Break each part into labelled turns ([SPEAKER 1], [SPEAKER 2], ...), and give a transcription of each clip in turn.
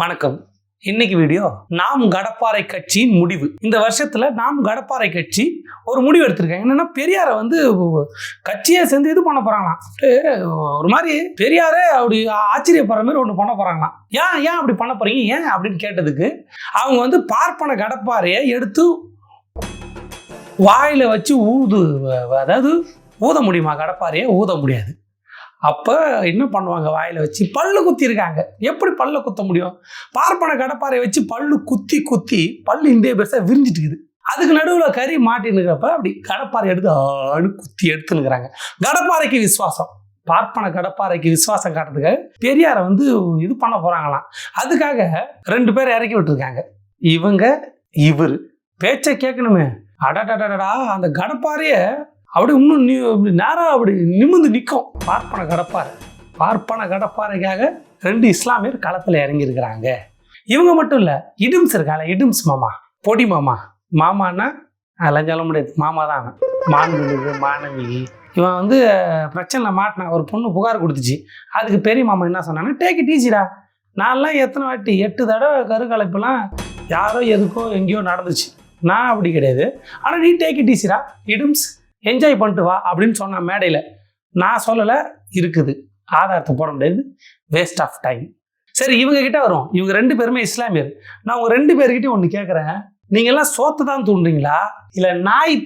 [SPEAKER 1] வணக்கம். இன்னைக்கு வீடியோ நாம் கடப்பாறை கட்சியின் முடிவு. இந்த வருஷத்துல நாம் கடப்பாறை கட்சி ஒரு முடிவு எடுத்திருக்காங்க. என்னன்னா பெரியாரை கட்சியை சேர்ந்து இது பண்ண போறாங்களாம். ஒரு மாதிரி பெரியாரே அப்படி ஆச்சரியப்படுற மாதிரி ஒன்று பண்ண போறாங்களாம். ஏன் அப்படி பண்ண போறீங்க, ஏன் அப்படின்னு கேட்டதுக்கு அவங்க பார்ப்பன கடப்பாறையை எடுத்து வாயில வச்சு அதாவது ஊத முடியுமா? கடப்பாறையை ஊத முடியாது. அப்போ என்ன பண்ணுவாங்க? வாயில் வச்சு பல்லு குத்திருக்காங்க. எப்படி பல்ல குத்த முடியும்? பார்ப்பன கடப்பாறையை வச்சு பல்லு குத்தி பல்லு இந்திய பெருசாக விரிஞ்சிட்டுக்குது. அதுக்கு நடுவில் கறி மாட்டினுக்கிறப்ப அப்படி கடப்பாறை எடுத்து குத்தி எடுத்துனுக்குறாங்க. கடப்பாறைக்கு விசுவாசம், பார்ப்பன கடப்பாறைக்கு விசுவாசம் காட்டுறதுக்காக பெரியாரை இது பண்ண போகிறாங்களாம். அதுக்காக 2 பேர் இறக்கி விட்டுருக்காங்க. இவர் பேச்சை கேட்கணுமே. அடடடடா, அந்த கடப்பாறையை அப்படி இன்னும் நேரம் அப்படி நிமிர்ந்து நிற்கும். பார்ப்பன கடப்பாறைக்காக 2 இஸ்லாமியர் களத்தில் இறங்கியிருக்கிறாங்க. இவங்க மட்டும் இல்லை, இடும்ஸ் இருக்காங்க. இடும்ஸ் மாமா, பொடி மாமான்னா அதெல்லாம் சொல்ல முடியாது, மாமா தான். மாணவி இவன் பிரச்சனை மாட்டினான். ஒரு பொண்ணு புகார் கொடுத்துச்சு. அதுக்கு பெரிய மாமா என்ன சொன்னாங்கன்னா, டேக் இட் ஈஸிடா. நான்லாம் எத்தனை வாட்டி 8 தடவை கருக்கலைப்பெல்லாம் யாரோ எதுக்கோ எங்கேயோ நடந்துச்சு. நான் அப்படி கிடையாது. ஆனால் நீ டேக் இட் ஈஸிடா, இடும்ஸ் என்ஜாய் பண்ணிட்டு வா அப்படின்னு சொன்ன மேடையில். நான் சொல்லலை, இருக்குது, ஆதாரத்தை போட முடியாது, வேஸ்ட் ஆஃப் டைம். சரி, இவங்க கிட்ட வரும். இவங்க 2 பேருமே இஸ்லாமியர். நான் உங்க 2 பேர்கிட்டையும் ஒன்று கேட்குறேன். நீங்கள்லாம் சோத்து தான் தூண்டுறீங்களா, இல்லை நாய்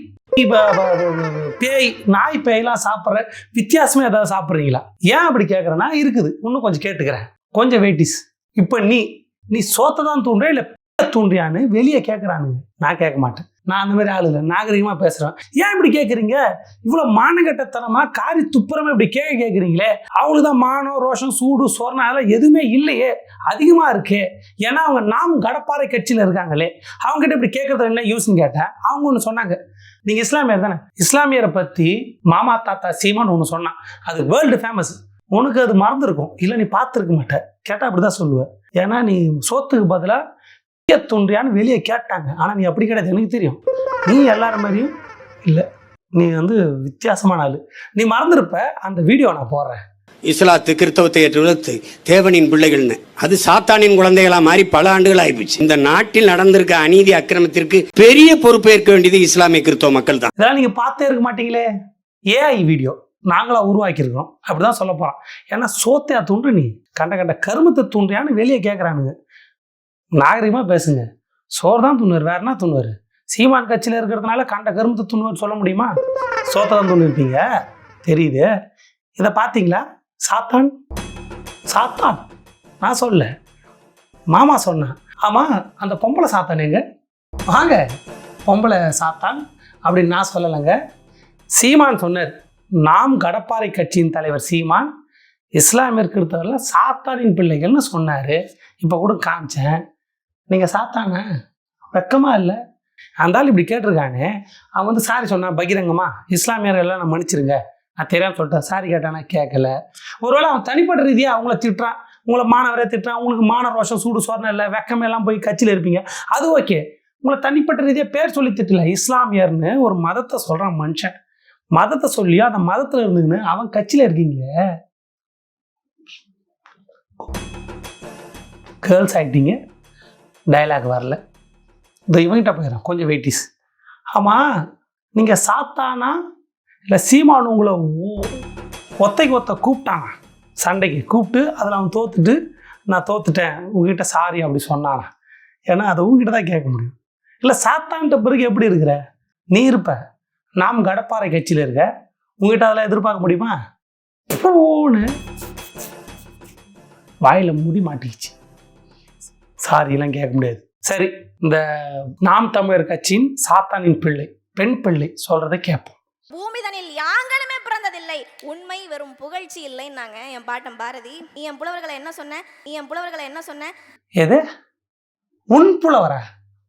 [SPEAKER 1] பேயெல்லாம் சாப்பிட்ற வித்தியாசமே ஏதாவது சாப்பிட்றீங்களா? ஏன் அப்படி கேட்குறேன்னா, இருக்குது, இன்னும் கொஞ்சம் கேட்டுக்கிறேன், கொஞ்சம் வெயிட்டிஸ். இப்போ நீ சோத்தை தான் தூண்டுற இல்லை தூண்டுறியான்னு வெளியே கேட்குறானுங்க. நான் கேட்க மாட்டேன். நான் அந்த மாதிரி ஆள் இல்லை, நாகரிகமாக பேசுகிறேன். ஏன் இப்படி கேட்குறீங்க? இவ்வளோ மானகட்டத்தனமாக காரி துப்புரமாக இப்படி கேட்குறீங்களே. அவங்களுக்கு தான் மானம், ரோஷம், சூடு, சொர்ணம் அதெல்லாம் எதுவுமே இல்லையே, அதிகமாக இருக்கே. ஏன்னா அவங்க நாம் கடப்பாறை கட்சியில் இருக்காங்களே. அவங்ககிட்ட இப்படி கேட்குறது என்ன யூஸ்ன்னு கேட்டேன். அவங்க ஒன்று சொன்னாங்க, நீங்கள் இஸ்லாமியர் தானே, இஸ்லாமியரை பற்றி மாமா தாத்தா சீமான்னு ஒன்று சொன்னான். அது வேர்ல்டு ஃபேமஸ். உனக்கு அது மறந்துருக்கும், இல்லை நீ பார்த்துருக்க மாட்டேன். கேட்டால் அப்படி தான் சொல்லுவேன். ஏன்னா நீ சோத்துக்கு பதிலாக தோன்றியான்னு வெளியே கேட்டாங்க. ஆனால் நீ அப்படி கிடையாது, எனக்கு தெரியும். நீ எல்லாரும் மாதிரியும் இல்லை, நீ வித்தியாசமான ஆளு. நீ மறந்துருப்ப. அந்த வீடியோ நான் போடுறேன்.
[SPEAKER 2] இஸ்லாத்து கிறிஸ்தவத்தை ஏற்றுவது தேவனின் பிள்ளைகள்னு, அது சாத்தானின் குழந்தைகளா மாறி பல ஆண்டுகள் ஆயிடுச்சு. இந்த நாட்டில் நடந்திருக்க அநீதி அக்கிரமத்திற்கு பெரிய பொறுப்பேற்க வேண்டியது இஸ்லாமிய கிறிஸ்தவ மக்கள் தான்.
[SPEAKER 1] இதெல்லாம் நீங்க பார்த்தே இருக்க மாட்டீங்களே. ஏஐ வீடியோ நாங்களா உருவாக்கியிருக்கிறோம், அப்படிதான் சொல்ல போறோம். ஏன்னா சோத்தையா தூண்டு, நீ கண்ட கருமத்தை தூண்டியான்னு வெளியே கேட்கறானுங்க. நாகரிகமாக பேசுங்க. சோறு தான் துண்ணுவார், வேற என்ன துண்ணுவார்? சீமான் கட்சியில் இருக்கிறதுனால கண்ட கருமத்தை துண்ணுவார் சொல்ல முடியுமா? சோத்தை தான் துண்ணுருப்பீங்க, தெரியுது. இதை பார்த்தீங்களா? சாத்தான் நான் சொல்ல, மாமா சொன்னேன். ஆமாம், அந்த பொம்பளை சாத்தான் எங்க? வாங்க, பொம்பளை சாத்தான் அப்படின்னு நான் சொல்லலைங்க. சீமான் சொன்னார். நாம் கடப்பாறை கட்சியின் தலைவர் சீமான் இஸ்லாமியர் கிறிஸ்தவர்கள் சாத்தானின் பிள்ளைகள்னு சொன்னார். இப்போ கூட காமிச்சேன். நீங்கள் சாத்தான வெக்கமா இல்லை? அந்தாலும் இப்படி கேட்டிருக்கானே. அவன் சாரி சொன்னான் பகிரங்கமா, இஸ்லாமியர்கள் எல்லாம் நான் மன்னிச்சிருங்க, நான் தெரியாமல் சொல்லிட்டேன், சாரி கேட்டானா கேட்கல. ஒருவேளை அவன் தனிப்பட்ட ரீதியாக அவங்கள திட்டுறான், உங்களை மாணவரே திட்டுறான், உங்களுக்கு மான ரோஷம் சூடு சொரணம் இல்லை, வெக்கமெல்லாம் போய் கட்சியில் இருப்பீங்க, அது ஓகே. உங்களை தனிப்பட்ட ரீதியாக பேர் சொல்லி திட்டல. இஸ்லாமியர்னு ஒரு மதத்தை சொல்கிறான் மனுஷன். மதத்தை சொல்லியோ அந்த மதத்தில் இருந்துன்னு அவன் கட்சியில் இருக்கீங்க. கேர்ள்ஸ் ஆகிட்டீங்க, டைலாக் வரல. இந்த இவங்கிட்ட போயிடும், கொஞ்சம் வெயிட்டிஸ். ஆமாம், நீங்கள் சாத்தானா இல்லை சீமான் உங்களை ஒத்தைக்கு கூப்பிட்டானா? சண்டைக்கு கூப்பிட்டு அதில் அவன் தோத்துட்டு நான் தோத்துட்டேன் உங்ககிட்ட சாரி அப்படி சொன்னானா? ஏன்னா அதை உங்ககிட்ட தான் கேட்க முடியும். இல்லை சாத்தான்ட்ட பிறகு எப்படி இருக்கிற? நீ இருப்ப நாம் கடப்பாறை கட்சியில் இருக்க, உங்ககிட்ட அதெல்லாம் எதிர்பார்க்க முடியுமா? போன்னு வாயில் முடி மாட்டிக்கிச்சு, சாரியெல்லாம் கேட்க முடியாது. சரி, இந்த நாம் தமிழர் கட்சியின் சாத்தானின் பிள்ளை, பெண் பிள்ளை சொல்றதை கேட்போம்.
[SPEAKER 3] பூமிதனில் யாங்களுமே பிறந்ததில்லை, உண்மை வெறும் புகழ்ச்சி இல்லைன்னாங்க என் பாட்டன் பாரதி. நீ என் புலவர்களை என்ன சொன்ன?
[SPEAKER 1] எது உன் புலவரா?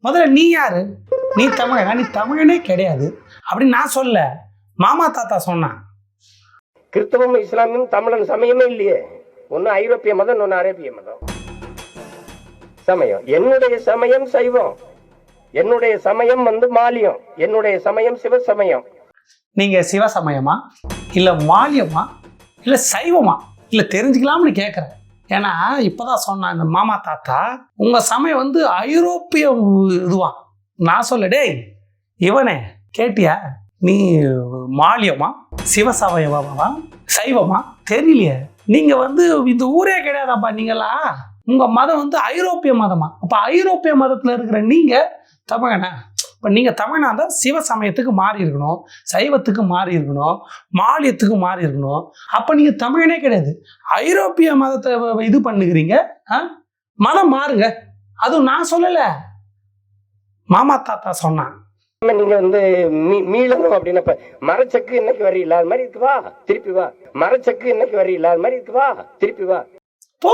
[SPEAKER 1] முதல்ல நீ யாரு? நீ தமிழனா? நீ தமிழனே கிடையாது அப்படின்னு நான் சொல்ல, மாமா தாத்தா சொன்னான்.
[SPEAKER 4] கிறிஸ்தவம் இஸ்லாமும் தமிழன் சமயமே இல்லையே. ஒன்னு ஐரோப்பிய மதம், ஒன்னு அரேபிய மதம். சமயம் என்னுடைய சமயம் சைவம், என்னுடைய சமயம் மாலியம், என்னுடைய சமயம் சிவசமயம்.
[SPEAKER 1] நீங்க சிவசமயமா இல்ல மாலியமா இல்ல சைவமா இல்ல தெரிஞ்சுக்கலாம்னு கேட்குறேன். ஏன்னா இப்போதான் சொன்னான் இந்த மாமா தாத்தா, உங்கள் சமயம் வந்து ஐரோப்பிய இதுவான். நான் சொல்ல, டேய் இவனே கேட்டியா, நீ மாலியமா சிவசமயமா சைவமா தெரியலையே, நீங்கள் வந்து இந்த ஊரே கிடையாதாப்பா, நீங்களா உங்கள் மதம் வந்து ஐரோப்பிய மதமா? அப்போ ஐரோப்பிய மதத்தில் இருக்கிற நீங்கள் தமிழனா? இப்போ நீங்கள் தமிழனா இருந்தால் சிவ சமயத்துக்கு மாறி இருக்கணும், சைவத்துக்கு மாறி இருக்கணும், மாலியத்துக்கு மாறி இருக்கணும். அப்போ நீங்கள் தமிழனே கிடையாது, ஐரோப்பிய மதத்தை இது பண்ணுகிறீங்க. மதம் மாறுங்க. அதுவும் நான் சொல்லலை, மாமா தாத்தா சொன்னான்.
[SPEAKER 4] நீங்க வந்து மீளணும் அப்படின்னா மரச்சக்கு இன்னைக்கு வரையில அது மாதிரி இருக்கு, வா திருப்பி வா. மரச்சக்கு இன்னைக்கு வரையில அது மாதிரி இருக்கு, வா திருப்பி வா.
[SPEAKER 1] போ,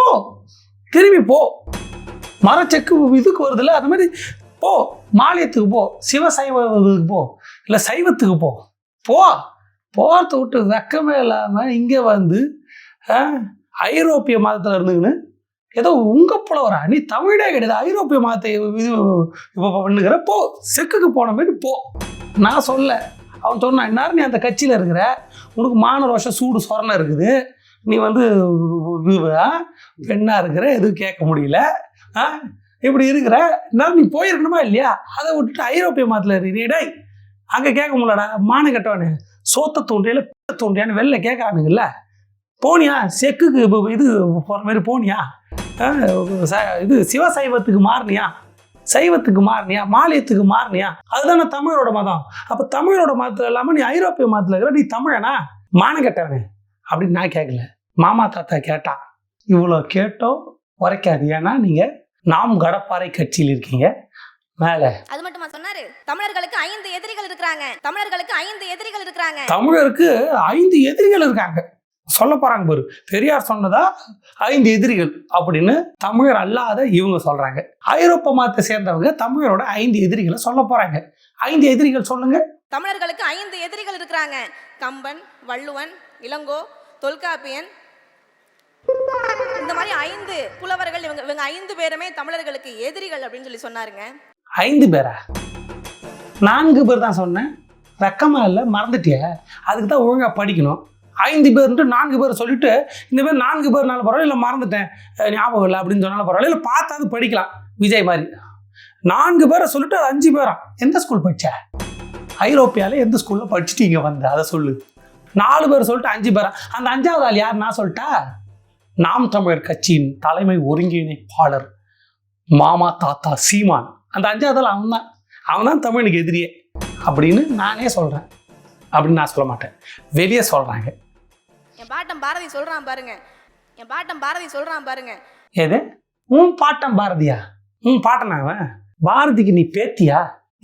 [SPEAKER 1] திரும்பி போ. மரச்சக்கு இதுக்கு வருதுல்ல, அது மாதிரி போ, மாலியத்துக்கு போ, சிவசைவத்துக்கு போ, இல்லை சைவத்துக்கு போ. போகிறத விட்டு வெக்கமே இல்லாமல் இங்கே வந்து ஐரோப்பிய மதத்தில் இருந்துங்கன்னு ஏதோ உங்கள் புலவரா? நீ தமிழே கிடையாது, ஐரோப்பிய மதத்தை இது இப்போ பண்ணுகிற. போ, செக்குக்கு போன மாதிரி போ. நான் சொல்ல, அவன் சொன்னான், இந்நேரம் நீ அந்த கட்சியில் இருக்கிற, உனக்கு மான ரோஷம் சூடு சொரணை இருக்குது, நீ வந்து பெண்ணாக இருக்கிற, எதுவும் கேட்க முடியல, இப்படி இருக்கிற, இந்நேரம் நீ போயிருக்கணுமா இல்லையா? அதை விட்டுட்டு ஐரோப்பிய மதத்தில் இருக்கிறீடே, அங்கே கேட்க முடியலடா. மான கட்டவனு சோத்த தூண்டியில தூண்டியான்னு வெளில கேட்குறானுங்கல்ல, போனியா செக்குக்கு இது போகிற மாதிரி போனியா? இது சிவசைவத்துக்கு மாறினியா, சைவத்துக்கு மாறினியா, மாலியத்துக்கு மாறினியா? அதுதானே தமிழரோட மதம். அப்போ தமிழரோட மதத்தில் இல்லாமல் நீ ஐரோப்பிய மதத்தில் இருக்கிற, நீ தமிழனா? மானம் கெட்டவனே அப்படின்னு நான் கேட்கல, மாமா தாத்தா கேட்டான். இவ்வளோ கேட்டோ உரைக்காது, ஏன்னா நீங்கள் நாம் கடப்பாறை கட்சியில் இருக்கீங்க. மேலே
[SPEAKER 3] அது மட்டுமா சொன்னாரு, தமிழர்களுக்கு 5 எதிரிகள் இருக்கிறாங்க, தமிழர்களுக்கு 5 எதிரிகள் இருக்கிறாங்க,
[SPEAKER 1] தமிழருக்கு 5 எதிரிகள் இருக்காங்க சொல்ல போறாங்க பாரு. பெரியார் சொன்னதா 5 எதிரிகள் அப்படின்னு தமிழர் அல்லாத இவங்க சொல்றாங்க. ஐரோப்பா மதத்தை சேர்ந்தவங்க தமிழரோட 5 எதிரிகளை சொல்ல போறாங்க. 5 எதிரிகள் சொல்லுங்க.
[SPEAKER 3] தமிழர்களுக்கு 5 எதிரிகள் இருக்கிறாங்க. கம்பன், வள்ளுவன், இளங்கோ, தொல்காப்பியன், இந்த மாதிரி 5 புலவர்கள். இவங்க 5 பேருமே தமிழர்களுக்கு எதிரிகள் அப்படின்னு சொல்லி சொன்னாருங்க.
[SPEAKER 1] 5 பேரா? 4 பேர் தான் சொன்னேன். வெக்கமா இல்லை, மறந்துட்டிய? அதுக்கு தான் ஒழுங்கா படிக்கணும். 5 பேருன்ட்டு 4 பேர் சொல்லிட்டு, இந்த பேர் 4 பேர்னால பரவாயில்ல, இல்லை மறந்துட்டேன் ஞாபகம் இல்லை அப்படின்னு சொன்னாலும் பரவாயில்ல, இல்லை பார்த்தாது படிக்கலாம் விஜய் மாதிரி. 4 பேரை சொல்லிட்டு 5 பேரா? எந்த ஸ்கூல் படிச்ச? ஐரோப்பியாவில் எந்த ஸ்கூலில் படிச்சுட்டு இங்கே வந்த அதை சொல்லு. 4 பேர் சொல்லிட்டு 5 பேரா? அந்த 5வது ஆள் யார் நான் சொல்லிட்டா? நாம் தமிழர் கட்சியின் தலைமை ஒருங்கிணைப்பாளர் மாமா தாத்தா சீமான். அந்த 5வது ஆள் அவன் தான் தமிழுக்கு எதிரியே அப்படின்னு நானே சொல்கிறேன். அப்படின்னு நான் சொல்ல மாட்டேன், வெளியே சொல்கிறாங்க.
[SPEAKER 3] என் பாட்டன் பாரதி சொல்கிறான் பாருங்க, என் பாட்டன் பாரதி சொல்கிறான் பாருங்க.
[SPEAKER 1] எது உன் பாட்டன் பாரதியா? உன் பாட்டன் அவன்? பாரதிக்கு நீ பேத்தியா?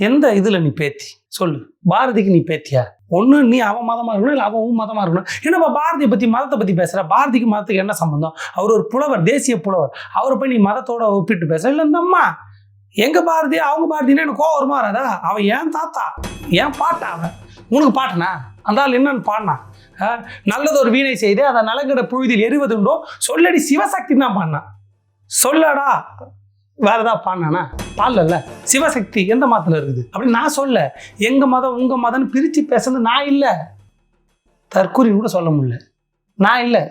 [SPEAKER 1] எந்த இதில் நீ பேத்தி சொல்லு? பாரதிக்கு நீ பேத்தியா? ஒன்று நீ அவன் மதமாக இருக்கணும், இல்லை அவன் உன் மதமாக இருக்கணும். என்னப்பா பாரதியை பற்றி மதத்தை பற்றி பேசுகிற? பாரதிக்கு மதத்துக்கு என்ன சம்பந்தம்? அவர் ஒரு புலவர், தேசிய புலவர். அவரை போய் நீ மதத்தோட ஒப்பிட்டு பேசுற? இல்லை இந்த அம்மா எங்கள் பாரதி அவங்க பாரதினா எனக்கு கோவம் வருமா? வராதா? அவன் ஏன் தாத்தா, ஏன் பாட்டன் அவன். உனக்கு பாட்டனா? அந்த ஆள் என்னன்னு பாடினா? நல்லது ஒரு வீணை செய்து அதை நலங்கட புழுதியில் எறிவதுண்டோ சொல்லடி சிவசக்தி தான் பாடினான். சொல்லடா வேற ஏதாவது பாடினானா? பாடல. சிவசக்தி எந்த மதத்தில் இருக்குது அப்படின்னு நான் சொல்ல. எங்க மதம் உங்க மதம்னு பிரித்து பேசுறது நான் இல்லை. தற்கூரி கூட சொல்ல முடியல, நான் இல்லை.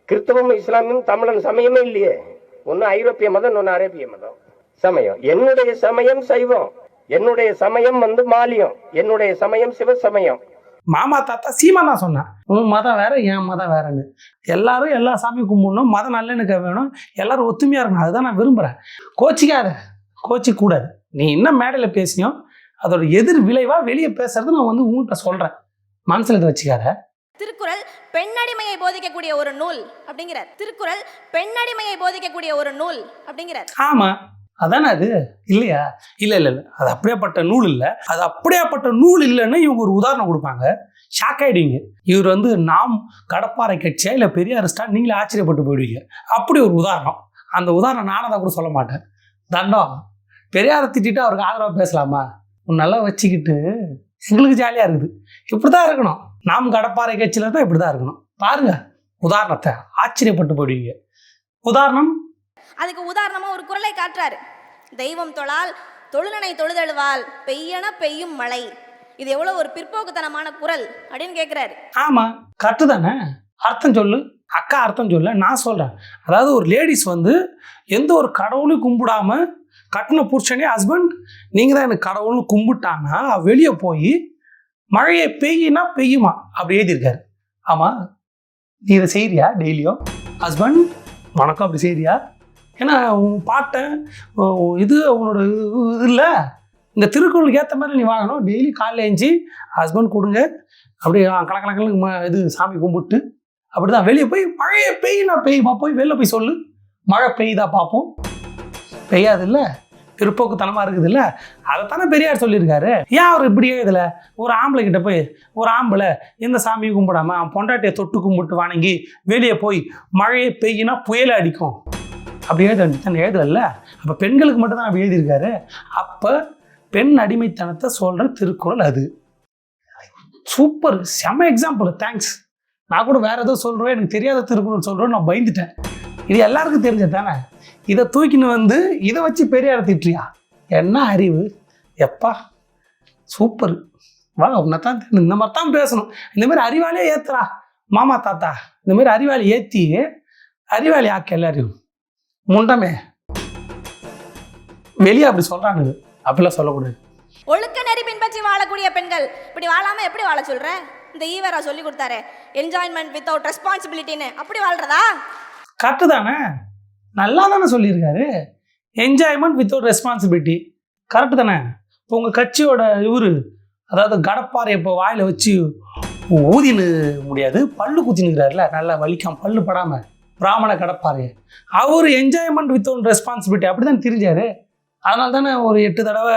[SPEAKER 4] கிறிஸ்தவம் இஸ்லாமும் தமிழன் சமயமே இல்லையே. ஒன்னு ஐரோப்பிய மதம், ஒன்னு அரேபிய மதம். சமயம் என்னுடைய சமயம் சைவம், என்னுடைய சமயம் வந்து மாலியம், என்னுடைய சமயம் சிவசமயம்.
[SPEAKER 1] மாமா தாத்தா சீமான் தான் சொன்னான், உன் மதம் வேற என் மதம் வேறன்னு. எல்லாரும் எல்லா சாமியும் கும்பிடணும், மதம் நல்லெனுக்க வேணும், எல்லாரும் ஒத்துமையா இருக்கணும். அதுதான் நான் விரும்புறேன். கோச்சிக்காத, கோச்சிக்கூடாது. நீ என்ன மேடையில் பேசினியோ அதோட எதிர் விளைவா வெளியே பேசுறது நான் வந்து உங்கள்கிட்ட சொல்றேன். மனசுல இதை வச்சுக்காத.
[SPEAKER 3] திருக்குறள் பெண்ணடிமையை போதிக்கக்கூடிய ஒரு நூல் அப்படிங்கிறார். திருக்குறள் பெண்ணடிமையை போதிக்கக்கூடிய ஒரு நூல் அப்படிங்கிறார்.
[SPEAKER 1] ஆமா, அதானே அது இல்லையா? இல்லை இல்லை இல்லை, அது அப்படியேப்பட்ட நூல் இல்லை. அது அப்படியேப்பட்ட நூல் இல்லைன்னு இவங்க ஒரு உதாரணம் கொடுப்பாங்க, ஷாக் ஆகிடுவீங்க. இவர் வந்து நாம் கடப்பாறை கட்சியா இல்லை பெரியார் ஸ்டாண்ட், நீங்களே ஆச்சரியப்பட்டு போயிடுவீங்க. அப்படி ஒரு உதாரணம். அந்த உதாரணம் நானும் தான் கூட சொல்ல மாட்டேன். தண்டம் பெரியாரை திட்டிட்டு அவருக்கு ஆதரவாக பேசலாமா? நல்லா வச்சுக்கிட்டு எங்களுக்கு ஜாலியாக இருக்குது. இப்படி தான் இருக்கணும். நாம் கடப்பாறை கட்சியில் தான் இப்படி தான் இருக்கணும். பாருங்க உதாரணத்தை, ஆச்சரியப்பட்டு போயிடுவீங்க. உதாரணம்,
[SPEAKER 3] அதுக்கு உதாரணமா ஒரு குறளை காட்டுறாரு. தெய்வம் தொழால் தொழுநனை தொழுதழுவால் பெய்யன பெய்யும் மழை. இது எவ்வளவு ஒரு பிற்போக்குத்தனமான குறள் அப்படின்னு கேட்கிறாரு.
[SPEAKER 1] ஆமா கரெக்டு தானே? அர்த்தம் சொல்லு. அக்கா அர்த்தம் சொல்ல, நான் சொல்கிறேன். அதாவது ஒரு லேடிஸ் வந்து எந்த ஒரு கடவுளையும் கும்பிடாம கட்டின புருஷனே ஹஸ்பண்ட் நீங்கள் தான் எனக்கு கடவுள்னு கும்பிட்டாங்கன்னா வெளியே போய் மழையை பெய்யினா பெய்யுமா அப்படி எழுதியிருக்காரு. ஆமாம், நீ இதை செய்கிறியா டெய்லியும்? ஹஸ்பண்ட் வணக்கம் அப்படி செய்கிறியா? ஏன்னா உன் பாட்டை இது உன்னோட இது இல்லை, இந்த திருக்குறளுக்கு ஏற்ற மாதிரி நீ வாங்கணும். டெய்லி காலையில் எழுந்துச்சி ஹஸ்பண்ட் கொடுங்க அப்படியே கலக்கலக்கலுக்கு இது சாமி கும்பிட்டு அப்படி தான் வெளியே போய் மழையை பெய்யினா பெய்யுமா, போய் வெளில போய் சொல்லு. மழை பெய்யுதா பார்ப்போம். பெய்யாது இல்லை, பிற்போக்குத்தனமாக இருக்குது இல்லை, அதைத்தானே பெரியார் சொல்லியிருக்காரு. ஏன் அவர் இப்படியே இதில் ஒரு ஆம்பளை கிட்ட போய் ஒரு ஆம்பளை எந்த சாமியை கும்பிடாம அவன் பொண்டாட்டியை தொட்டு கும்பிட்டு வணங்கி வெளியே போய் மழையை பெய்யினா புயலை அடிக்கும் அப்படி எழுதல. அப்போ பெண்களுக்கு மட்டும்தான் அப்படி எழுதியிருக்காரு. அப்போ பெண் அடிமைத்தனத்தை சொல்கிற திருக்குறள் அது. சூப்பர், செம்ம எக்ஸாம்பிள், தேங்க்ஸ். நான் கூட வேறு ஏதோ சொல்கிறேன், எனக்கு தெரியாத திருக்குறள் சொல்கிறேன், நான் பயந்துட்டேன். இது எல்லாருக்கும் தெரிஞ்சது தானே. இதை தூக்கின்னு வந்து இதை வச்சு பெரியாரை திட்டுறியா? என்ன அறிவு எப்பா, சூப்பர். வா, உன்னைத்தான் இந்த மாதிரி தான் பேசணும். இந்தமாரி அறிவாளியே ஏற்றுறா மாமா தாத்தா, இந்தமாரி அறிவாளி ஏற்றி அறிவாளி ஆக்க எல்லாரையும் முண்டமே வெளியே அப்படி சொல்கிறானுங்க. அப்படிலாம் சொல்லக்கூடாது.
[SPEAKER 3] ஒழுக்க நெறி பின்பற்றி வாழக்கூடிய பெண்கள் இப்படி வாழாம எப்படி வாழ சொல்ற? இந்த ஈவரா சொல்லி கொடுத்தாரு என்ஜாய்மெண்ட் வித்தவுட் ரெஸ்பான்சிபிலிட்டின்னு, அப்படி வாழ்றதா?
[SPEAKER 1] கரெக்டு தானே, நல்லா தானே சொல்லியிருக்காரு. என்ஜாய்மெண்ட் வித்தவுட் ரெஸ்பான்சிபிலிட்டி கரெக்டு தானே. இப்போ உங்கள் கட்சியோட இவர் அதாவது கடப்பாறை இப்போ வாயில் வச்சு ஊதினு முடியாது, பல்லு குத்தினுக்கிறாருல, நல்லா வலிக்காம பல்லு படாமல் பிராமண கடப்பாறை, அவர் என்ஜாய்மெண்ட் வித்தவுட் ரெஸ்பான்சிபிலிட்டி அப்படி தான் தெரிஞ்சார். அதனால தானே ஒரு 8 தடவை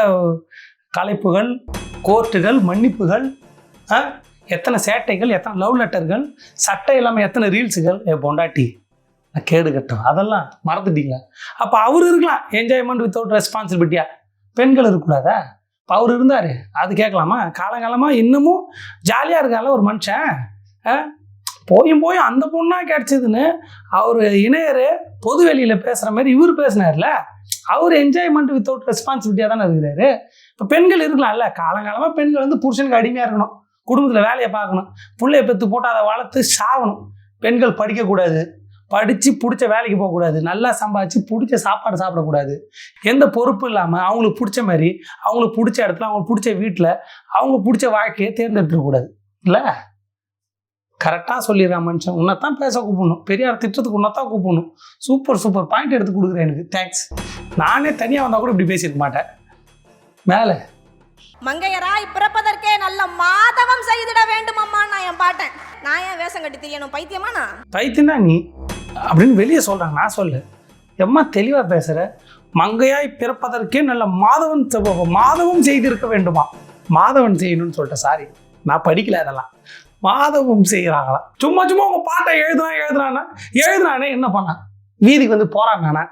[SPEAKER 1] கலைப்புகள், கோர்ட்டுகள், மன்னிப்புகள், எத்தனை சேட்டைகள், எத்தனை லவ் லெட்டர்கள், சட்டை இல்லாமல் எத்தனை ரீல்ஸுகள். பொண்டாட்டி கேடு கட்டும், அதெல்லாம் மறந்துட்டீங்களா? அப்போ அவர் இருக்கலாம் என்ஜாய்மெண்ட் வித்தவுட் ரெஸ்பான்சிபிலிட்டியா, பெண்கள் இருக்கக்கூடாதா? இப்போ அவர் இருந்தார், அது கேட்கலாமா? காலங்காலமாக இன்னமும் ஜாலியாக இருக்கால ஒரு மனுஷன். போயும் அந்த பொண்ணாக கிடச்சிதுன்னு அவர் இணையர் பொது வெளியில் பேசுகிற மாதிரி இவர் பேசினார்ல, அவர் என்ஜாய்மெண்ட் வித்தவுட் ரெஸ்பான்சிபிலிட்டியாக தானே இருக்கிறாரு. இப்போ பெண்கள் இருக்கலாம்ல, காலங்காலமாக பெண்கள் வந்து புருஷனுக்கு அடிமையாக இருக்கணும், குடும்பத்தில் வேலையை பார்க்கணும், பிள்ளைய பெற்று போட்டு அதை வளர்த்து சாகணும். பெண்கள் படிக்கக்கூடாது, படித்து பிடிச்ச வேலைக்கு போகக்கூடாது, நல்லா சம்பாதிச்சு பிடிச்ச சாப்பாடு சாப்பிடக்கூடாது, எந்த பொறுப்பும் இல்லாமல் அவங்களுக்கு பிடிச்ச மாதிரி அவங்களுக்கு பிடிச்ச இடத்துல அவங்களுக்கு பிடிச்ச வீட்டில் அவங்க பிடிச்ச வாழ்க்கையை தேர்ந்தெடுக்கக்கூடாது இல்லை. கரெக்டாக சொல்லிடுறான் மனுஷன். உன்னைத்தான் பேச கூப்பிடணும், பெரியார் திட்டத்துக்கு உன்னைத்தான் கூப்பிடணும். சூப்பர் சூப்பர் பாயிண்ட் எடுத்து கொடுக்குறேன், எனக்கு தேங்க்ஸ். நானே தனியாக வந்தால் கூட இப்படி பேசியிருக்க மாட்டேன். மேலே
[SPEAKER 3] மங்கையராய் பிறப்பதற்கே நல்ல மாதவம் செய்திட வேண்டும் அம்மா நான் என் பாட்டேன். நான் ஏன் வேஷம் கட்டி தெரியணும், பைத்தியமா? நான் பைத்தியம்
[SPEAKER 1] தான் நீ அப்படின்னு வெளியே சொல்கிறாங்க, நான் சொல்ல எம்மா தெளிவாக பேசுகிற. மங்கையாய் பிறப்பதற்கே நல்ல மாதவம் செய்திருக்க வேண்டுமா, மாதவன் செய்யணும்னு சொல்லிட்டேன். சாரி, நான் படிக்கல, அதெல்லாம் மாதவம் செய்கிறாங்களா? சும்மா உங்கள் பாட்டை எழுதுனானே என்ன பண்ணான்? வீதிக்கு வந்து போகிறாங்கண்ணா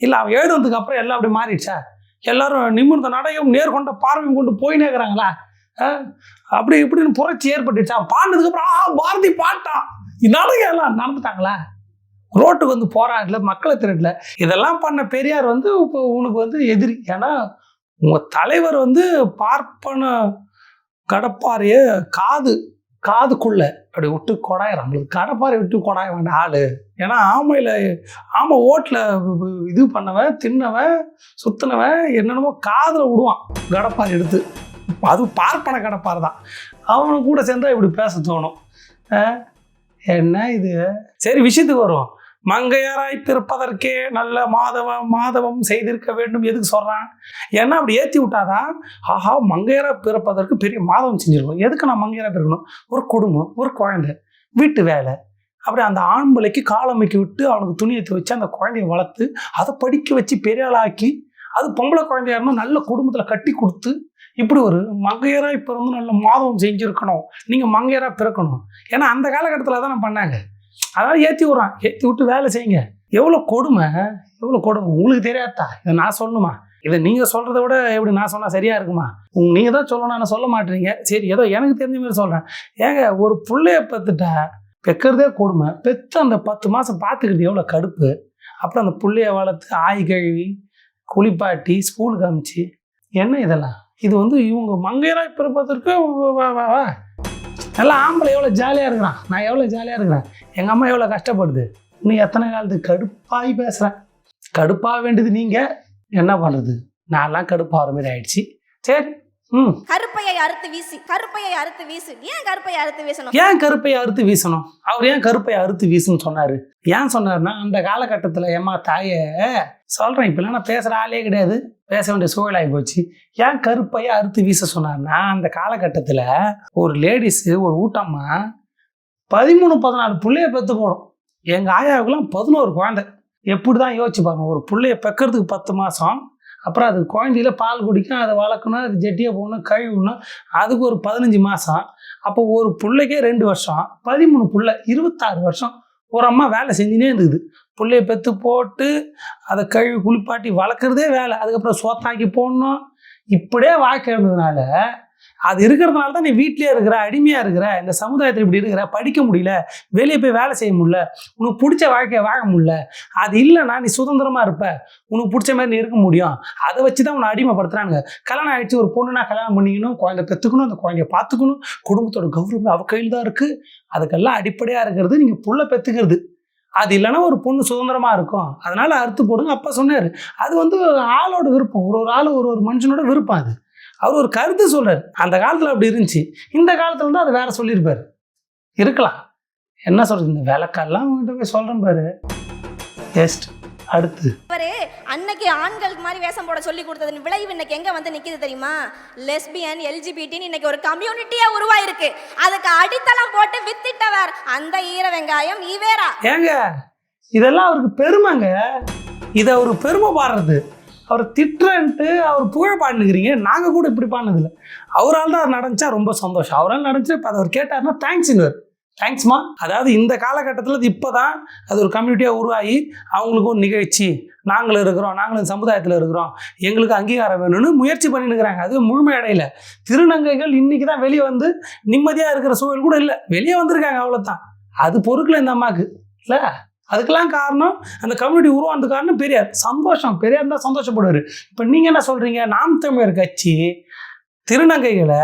[SPEAKER 1] இல்லை, அவன் எழுதுனதுக்கு அப்புறம் எல்லாம் அப்படி மாறிடுச்சா? எல்லாரும் நிமிர்ந்த நடையும் நேர்கொண்ட பார்வையும் கொண்டு போயினே இருக்கிறாங்களா? அப்படி இப்படின்னு புரட்சி ஏற்பட்டுச்சா? பாடினதுக்கு அப்புறம் பாரதி பாட்டான் நாடகம் எல்லாம் நடந்துட்டாங்களா? ரோட்டுக்கு வந்து போராடல, மக்களை திரட்டல. இதெல்லாம் பண்ண பெரியார் வந்து இப்போ உனக்கு வந்து எதிரி. ஏன்னா உங்கள் தலைவர் வந்து பார்ப்பன கடப்பாறைய காதுக்குள்ள அப்படி விட்டு கொடாயிரம், நம்மளுக்கு கடப்பாறை விட்டு கொடாய வேண்டாம் ஆளு. ஏன்னா ஆமை ஓட்டில் இது பண்ணவன், தின்னவன், சுத்தினவன் என்னென்னமோ காதில் விடுவான் கடப்பாறை எடுத்து. அது பார்ப்பன கடப்பாறை தான். அவனு கூட சேர்ந்தா இப்படி பேச தோணும். என்ன இது? சரி, விஷயத்துக்கு வருவோம். மங்கையராய் பிறப்பதற்கே நல்ல மாதவம் செய்திருக்க வேண்டும் எதுக்கு சொல்கிறான்? ஏன்னா அப்படி ஏற்றி விட்டாதான் ஆஹா மங்கையராய் பிறப்பதற்கு பெரிய மாதவம் செஞ்சுருக்கோம். எதுக்கு நான் மங்கையராய் பிறக்கணும்? ஒரு குடும்பம், ஒரு குழந்தை, வீட்டு வேலை, அப்படி அந்த ஆண்பிள்ளைக்கு காலமைக்கு விட்டு அவனுக்கு துணியத்தை வச்சு அந்த குழந்தைய வளர்த்து அதை படிக்க வச்சு பெரிய ஆளாக்கி, அது பொம்பளை குழந்தையா இருந்தால் நல்ல குடும்பத்தில் கட்டி கொடுத்து, இப்படி ஒரு மங்கையராய் பிறந்து நல்ல மாதவம் செஞ்சுருக்கணும், நீங்கள் மங்கையராக பிறக்கணும். ஏன்னா அந்த காலகட்டத்தில் தானே பண்ணாங்க. அதனால் ஏற்றி விட்டு வேலை செய்யுங்க. எவ்வளோ கொடுமை உங்களுக்கு தெரியாதா? இதை நான் சொல்லணுமா? இதை நீங்கள் சொல்கிறத விட எப்படி நான் சொன்னால் சரியாக இருக்குமா? நீங்கள் தான் சொல்லணும், நான் சொல்ல மாட்டேறீங்க. சரி, ஏதோ எனக்கு தெரிஞ்ச மாதிரி சொல்கிறேன். ஏங்க, ஒரு பிள்ளைய பெற்றுட்டா பெக்கிறதே கொடுமை, பெற்று அந்த 10 மாதம் பார்த்துக்கிட்டு எவ்வளோ கடுப்பு. அப்புறம் அந்த பிள்ளைய வளர்த்து ஆய் கழுவி குளிப்பாட்டி ஸ்கூலுக்கு அனுப்பிச்சு, என்ன இதெல்லாம்? இது வந்து இவங்க மங்கையராய் பிறப்பதற்கு நல்லா ஆம்பளை எவ்வளோ ஜாலியாக இருக்கிறான், நான் எவ்வளோ ஜாலியாக இருக்கிறேன், எங்கள் அம்மா எவ்வளோ கஷ்டப்படுது, இன்னும் எத்தனை காலத்துக்கு கடுப்பாகி பேசுகிறேன். கடுப்பாக வேண்டியது நீங்கள், என்ன பண்ணுறது, நான்லாம் கடுப்பாகிற மாதிரி ஆயிடுச்சு. சரி.
[SPEAKER 3] கருப்பையை அறுத்து வீசு, கருப்பையை அறுத்து வீசு. ஏன் கருப்பையை அறுத்து வீசணும்?
[SPEAKER 1] ஏன் கருப்பையை அறுத்து வீசணும்? அவர் ஏன் கருப்பையை அறுத்து வீசுன்னு சொன்னார்? ஏன் சொன்னார்னா, அந்த காலகட்டத்தில் ஏமா தாயே சொல்கிறேன், இப்பெல்லாம் நான் பேசுகிற ஆளே கிடையாது, பேச வேண்டிய சூழலாகி போச்சு. ஏன் கருப்பையை அறுத்து வீச சொன்னார்னா, அந்த காலகட்டத்தில் ஒரு லேடிஸு, ஒரு ஊட்டம்மா 13-14 பிள்ளைய பெற்று போடும். எங்கள் ஆயாவுக்குலாம் 11 குழந்தை. எப்படி தான் யோசிச்சு பாருங்க, ஒரு பிள்ளைய பெக்கிறதுக்கு 10 மாதம், அப்புறம் அது குழந்தையில பால் குடிக்கும், அதை வளர்க்கணும், அது ஜெட்டியை போகணும், கழுவணும், அதுக்கு ஒரு 15 மாதம். அப்போ ஒரு பிள்ளைக்கே 2 வருஷம், 13 பிள்ளை, 26 வருஷம் ஒரு அம்மா வேலை செஞ்சுனே இருந்தது. பிள்ளைய பெற்று போட்டு அதை கழுவி குளிப்பாட்டி வளர்க்குறதே வேலை, அதுக்கப்புறம் சோத்தாக்கி போடணும். இப்படியே வாழ்க்கை இருந்ததுனால, அது இருக்கிறதுனால தான் நீ வீட்டிலே இருக்கிற, அடிமையாக இருக்கிற, இந்த சமுதாயத்தில் இப்படி இருக்கிற, படிக்க முடியல, வெளியே போய் வேலை செய்ய முடியல, உனக்கு பிடிச்ச வாழ்க்கையை வாழ முடியல. அது இல்லைன்னா நீ சுதந்திரமாக இருப்ப, உனக்கு பிடிச்ச மாதிரி நீ இருக்க முடியும். அதை வச்சு தான் உன்னை அடிமைப்படுத்துறானுங்க. கல்யாணம் ஆகிடுச்சு, ஒரு பொண்ணுனா கல்யாணம் பண்ணிக்கணும், குழந்தை பெற்றுக்கணும், அந்த குழந்தைய பார்த்துக்கணும், குடும்பத்தோட கௌரவம் அவ கையில் தான் இருக்குது. அதுக்கெல்லாம் அடிப்படையாக இருக்கிறது நீங்கள் புள்ள பெற்றுக்கிறது. அது இல்லைன்னா ஒரு பொண்ணு சுதந்திரமாக இருக்கும், அதனால் அறுத்து போடுங்க. அப்பா சொன்னார், அது ஆளோட விருப்பம், ஒரு ஆள் ஒரு மனுஷனோட விருப்பம். அது அவர் ஒரு கருத்து சொல்றாரு. அந்த காலத்தில் அப்படி இருந்துச்சு, இந்த காலத்தில் தான் அது வேற சொல்லியிருப்பாரு. இருக்கலாம், என்ன சொல்றது, இந்த விளக்கெல்லாம் உங்ககிட்ட போய் சொல்றேன் பாரு. ஜஸ்ட் அடுத்து
[SPEAKER 3] அன்னைக்கு ஆண்களுக்கு மாதிரி வேஷம் போட சொல்லி கொடுத்தது விளைவு இன்னைக்கு எங்க வந்து நிக்குது தெரியுமா? லெஸ்பியன், எல்ஜிபிடின்னு இன்னைக்கு ஒரு கம்யூனிட்டியா உருவாயிருக்கு. அதுக்கு அடித்தளம் போட்டு வித்திட்டவர் அந்த ஈர வெங்காயம் ஈவேரா.
[SPEAKER 1] ஏங்க இதெல்லாம் அவருக்கு பெருமைங்க, இதை அவரு பெருமை பாடுறது. அவர் திட்டுறன்ட்டு அவர் புகழ் பாடினுக்கிறீங்க, நாங்கள் கூட இப்படி பாடினதில்லை. அவரால் தான் நடந்துச்சா ரொம்ப சந்தோஷம், அவரால் நடந்துச்சு. இப்போ அவர் கேட்டார்னா தேங்க்ஸ்னுவார். தேங்க்ஸ்மா. அதாவது இந்த காலகட்டத்தில் இப்போ தான் அது ஒரு கம்யூனிட்டியாக உருவாகி அவங்களுக்கு ஒரு நிகழ்ச்சி, நாங்களும் இருக்கிறோம், நாங்களும் சமுதாயத்தில் இருக்கிறோம், எங்களுக்கு அங்கீகாரம் வேணும்னு முயற்சி பண்ணினுக்கிறாங்க. அது முழுமையடையில. திருநங்கைகள் இன்னைக்கு தான் வெளியே வந்து நிம்மதியாக இருக்கிற சூழல் கூட இல்லை, வெளியே வந்திருக்காங்க, அவ்வளோதான். அது பொருட்கள் இந்த அம்மாவுக்கு இல்லை. அதுக்கெல்லாம் காரணம் அந்த கம்யூனிட்டி உருவானது காரணம் பெரியார். சந்தோஷம், பெரியார் தான் சந்தோஷப்படுவார். இப்போ நீங்கள் என்ன சொல்கிறீங்க, நாம் தமிழர் கட்சி திருநங்கைகளை,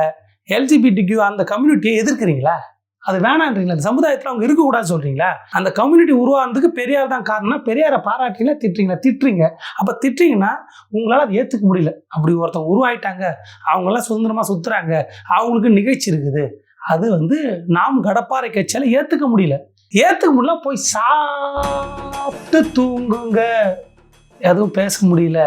[SPEAKER 1] எல்ஜிபிடிக்யூ அந்த கம்யூனிட்டியை எதிர்க்கிறீங்களா? அது வேணான்றீங்களா? அந்த சமுதாயத்தில் அவங்க இருக்கக்கூடாதுன்னு சொல்கிறீங்களா? அந்த கம்யூனிட்டி உருவானதுக்கு பெரியார் தான் காரணம். பெரியாரை பாராட்டிங்களா திட்டுறீங்க. அப்போ திட்டுறீங்கன்னா உங்களால் அதை ஏற்றுக்க முடியல. அப்படி ஒருத்தவங்க உருவாயிட்டாங்க, அவங்களாம் சுதந்திரமாக சுற்றுறாங்க, அவங்களுக்கு நிகழ்ச்சி இருக்குது, அது நாம் கடப்பாறை கட்சியால் ஏற்றுக்க முடியல. போய் சாப்பிட்டு தூங்குங்க, எதுவும் பேச முடியல.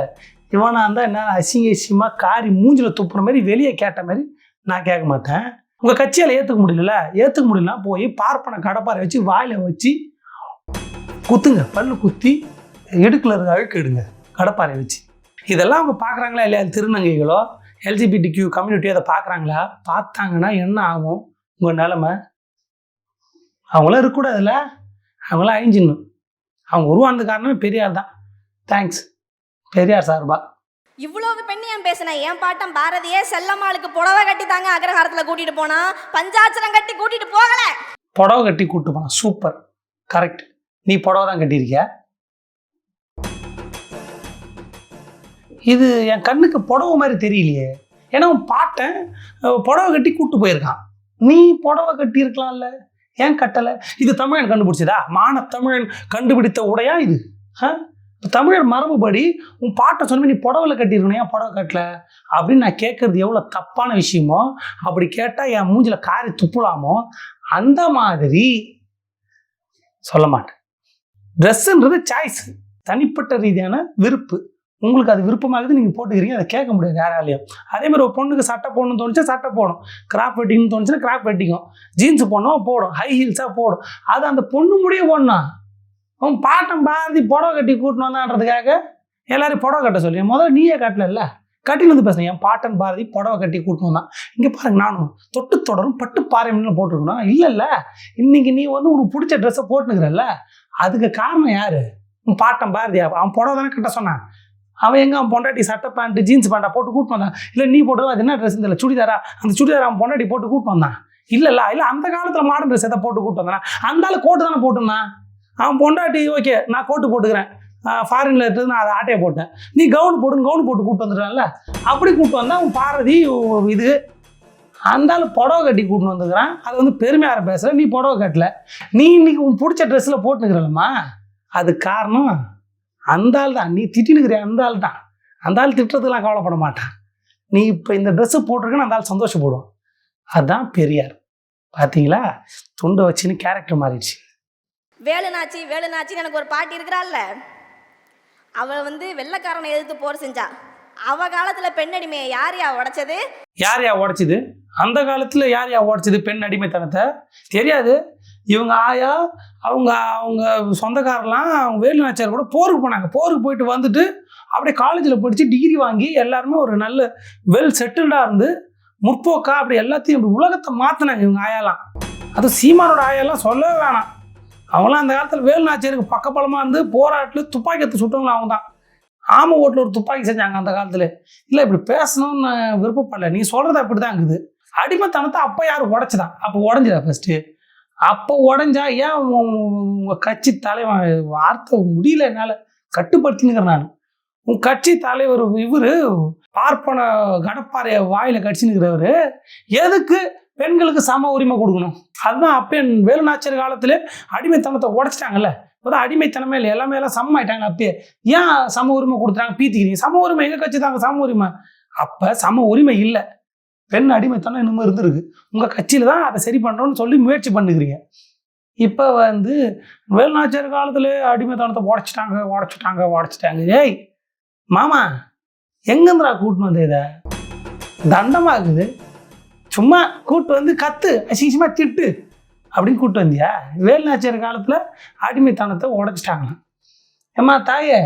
[SPEAKER 1] இவனா இருந்தால் என்ன அசிங்கமாக காரி மூஞ்சில் துப்புற மாதிரி வெளியே கேட்ட மாதிரி நான் கேட்க மாட்டேன். உங்கள் கட்சியால் ஏற்றுக்க முடியலன்னா போய் பார்ப்பன கடப்பாறை வச்சு வாயில வச்சு குத்துங்க, பல்லு குத்தி இடுக்கில் இருக்க அழுக்கு எடுங்க கடப்பாறை வச்சு. இதெல்லாம் அவங்க பார்க்குறாங்களா இல்லையா? திருநங்கைகளோ எல்ஜிபிடிக்யூ கம்யூனிட்டியோ அதை பார்க்குறாங்களா? பார்த்தாங்கன்னா என்ன ஆகும் உங்கள் நிலைமை? அவங்களாம் இருக்கக்கூடாதுல்ல, அவங்களாம் அழிஞ்சிடணும். அவங்க உருவானது காரணமே பெரியார் தான். தேங்க்ஸ் பெரியார் சார்பா.
[SPEAKER 3] இவ்வளவு பெண்ணியம் பேசின என் பாட்டம் பாரதியே செல்லம்மாளுக்கு புடவை கட்டி தாங்க அக்ரஹாரத்தில் கூட்டிட்டு போனா, பஞ்சாட்சரம் கட்டி கூட்டிட்டு போகல,
[SPEAKER 1] புடவை கட்டி கூட்டிட்டு போனா. Super, correct. நீ புடவை தான் கட்டியிருக்கிய. இது என் கண்ணுக்கு புடவை மாதிரி தெரியலையே. ஏன்னா உன் பாட்டன் புடவை கட்டி கூப்பிட்டு போயிருக்கான், நீ புடவை கட்டியிருக்கலாம்ல, ஏன் கட்டலை? இது தமிழன் கண்டுபிடிச்சதா? மானத்தமிழன் கண்டுபிடித்த உடையா இது? தமிழர் மரபுபடி உன் பாட்டை சொன்ன நீ புடவைல கட்டியிருக்கணும், ஏன் புடவை கட்டல அப்படின்னு நான் கேட்கறது எவ்வளோ தப்பான விஷயமோ, அப்படி கேட்டால் என் மூஞ்சில காரி துப்புலாமோ அந்த மாதிரி சொல்ல மாட்டேன். ட்ரெஸ்ஸுன்றது சாய்ஸ், தனிப்பட்ட ரீதியான விருப்பு. உங்களுக்கு அது விருப்பமாகுது, நீங்கள் போட்டுக்கிறீங்க, அதை கேட்க முடியாது யாராலையும். அதே மாதிரி ஒரு பொண்ணுக்கு சட்டை போடணும்னு தோணுச்சா சட்டை போடும், கிராப் வெட்டிங்னு தோணுச்சுன்னா கிராப் வெட்டிக்கும், ஜீன்ஸு போடணும் போடும், ஹை ஹீல்ஸாக போடும். அது அந்த பொண்ணு முடிய போடணும். உன் பாட்டம் பாரதி புடவை கட்டி கூட்டின்னு வந்தான்றதுக்காக எல்லாரும் புடவை கட்ட சொல்லி முதல்ல நீயே கட்டல, கட்டின்னு வந்து பேசுகிறேன். என் பாட்டன் பாரதி புடவை கட்டி கூட்டின்னு வந்தான். இங்கே பாருங்க, நானும் தொட்டு தொடரும் பட்டு பாறைன்னு போட்டிருக்கணும். இல்லை இன்னைக்கு நீ உனக்கு பிடிச்ச ட்ரெஸ்ஸை போட்டுனுக்கிறல்ல, அதுக்கு காரணம் யாரு? உன் பாட்டன் பாரதியா? அவன் புடவை தானே கட்ட சொன்னான். அவன் எங்கே அவன் பொண்டாட்டி சட்டை பேண்ட்டு ஜீன்ஸ் பேண்டா போட்டு கூட்டு வந்தான்? இல்லை நீ போட்டு அது என்ன ட்ரெஸ் இல்லை சுடிதாரா? அந்த சுடிதாரா அவன் பொண்டாட்டி போட்டு கூட்டு வந்தான்? இல்லை அந்த காலத்தில் மாடர்ன் ட்ரெஸ் எதை போட்டு கூட்டு வந்தான்? அந்த ஆள் கோட்டு தானே போட்டுருந்தான். அவன் பொண்டாட்டி ஓகே நான் கோட்டு போட்டுக்கிறேன், ஃபாரின்ல இருக்கிறது நான் அதை ஆட்டையை போட்டேன், நீ கவுன் போட்டு கூப்பிட்டு வந்துடுறான்ல, அப்படி கூப்பிட்டு வந்தா அவன் பாரதி இது அந்த ஆள் புடவை கட்டி கூட்டின்னு வந்துக்கிறான். அது வந்து பெருமையாக பேசுகிற, நீ புடவை கட்டல, நீ இன்னைக்கு உன் பிடிச்ச ட்ரெஸ்ஸில் போட்டுக்கிறல்லம்மா. அது காரணம் அந்த ஆள் தான். நீ திட்டினுக்கிறிய அந்த ஆள் தான். அந்த ஆள் திட்டுறதுக்கெல்லாம் கவலைப்பட மாட்டான். நீ இப்போ இந்த ட்ரெஸ்ஸு போட்டிருக்கன்னு அந்த ஆள் சந்தோஷப்படுவான். அதுதான் பெரியார். பார்த்தீங்களா, துண்டை வச்சுன்னு கேரக்டர் மாறிடுச்சு.
[SPEAKER 3] வேலுநாச்சி வேலுநாச்சின்னு எனக்கு ஒரு பாட்டி இருக்கிறாள்ல, அவள் வந்து வெள்ளைக்காரனை எதிர்த்து போர் செஞ்சா. அவ காலத்துல பெண் அடிமையை யார் உடைச்சது?
[SPEAKER 1] யார் உடைச்சது? அந்த காலத்துல யார் உடைச்சது பெண் அடிமைத்தனத்தை? தெரியாது. இவங்க ஆயா, அவங்க அவங்க சொந்தக்காரெல்லாம் அவங்க வேலுநாச்சியார் கூட போருக்கு போனாங்க. போருக்கு போயிட்டு வந்துட்டு அப்படியே காலேஜில் படித்து டிகிரி வாங்கி எல்லாருமே ஒரு நல்ல வெல் செட்டில்டாக இருந்து முற்போக்கா அப்படி எல்லாத்தையும் இப்படி உலகத்தை மாற்றினாங்க இவங்க ஆயாலாம். அது சீமானோட ஆயாலாம் சொல்லவே வேணாம். அவங்களாம் அந்த காலத்தில் வேலுநாச்சியாருக்கு பக்கபலமாக இருந்து போராட்டில் துப்பாக்கி எடுத்து சுட்டவங்களும் அவங்க தான். ஆமை ஓட்டில் ஒரு துப்பாக்கி செஞ்சாங்க அந்த காலத்தில். இல்லை இப்படி பேசணும்னு விருப்பப்படல, நீ சொல்கிறது அப்படி தான் இருக்குது. அடிமைத்தனத்தை அப்போ யார் உடைச்சதான்? அப்போ உடஞ்சுதா ஃபஸ்ட்டு? அப்போ உடஞ்சா ஏன் உங்கள் கட்சி தலைவன் வார்த்தை முடியல, என்னால் கட்டுப்படுத்தினுக்கிறேன் நான். உன் கட்சி தலைவர் இவர் பார்ப்பன கடப்பாறைய வாயில் கடிச்சுன்னுக்கிறவர் எதுக்கு பெண்களுக்கு சம உரிமை கொடுக்கணும்? அதுதான் அப்போ வேலுநாச்சியார் காலத்தில் அடிமைத்தனத்தை உடைச்சிட்டாங்கல்ல. இப்போதான் அடிமைத்தனமே இல்லை, எல்லாமே எல்லாம் சமம் ஆயிட்டாங்க. அப்பயே ஏன் சம உரிமை கொடுத்துட்டாங்க? பீத்திக்கிறீங்க. சம உரிமை எங்கள் கட்சி தாங்க சம உரிமை. அப்போ சம உரிமை இல்லை, பெண் அடிமைத்தனம் இன்னும் இருந்திருக்கு. உங்கள் கட்சியில் தான் அதை சரி பண்ணுறோன்னு சொல்லி முயற்சி பண்ணுகிறீங்க. இப்போ வந்து வேலுநாச்சியார் காலத்தில் அடிமைத்தனத்தை உடைச்சிட்டாங்க. ஏய் மாமா, எங்கேருந்துடா கூட்டின்னு வந்து இதை? தண்டமாக இருக்குது. சும்மா கூட்டு வந்து கத்து அசிங்கமாக திட்டு அப்படின்னு கூப்பிட்டு வந்தியா? வேலுநாச்சியார் காலத்தில் அடிமைத்தனத்தை உடைச்சிட்டாங்க. ஏம்மா தாயே,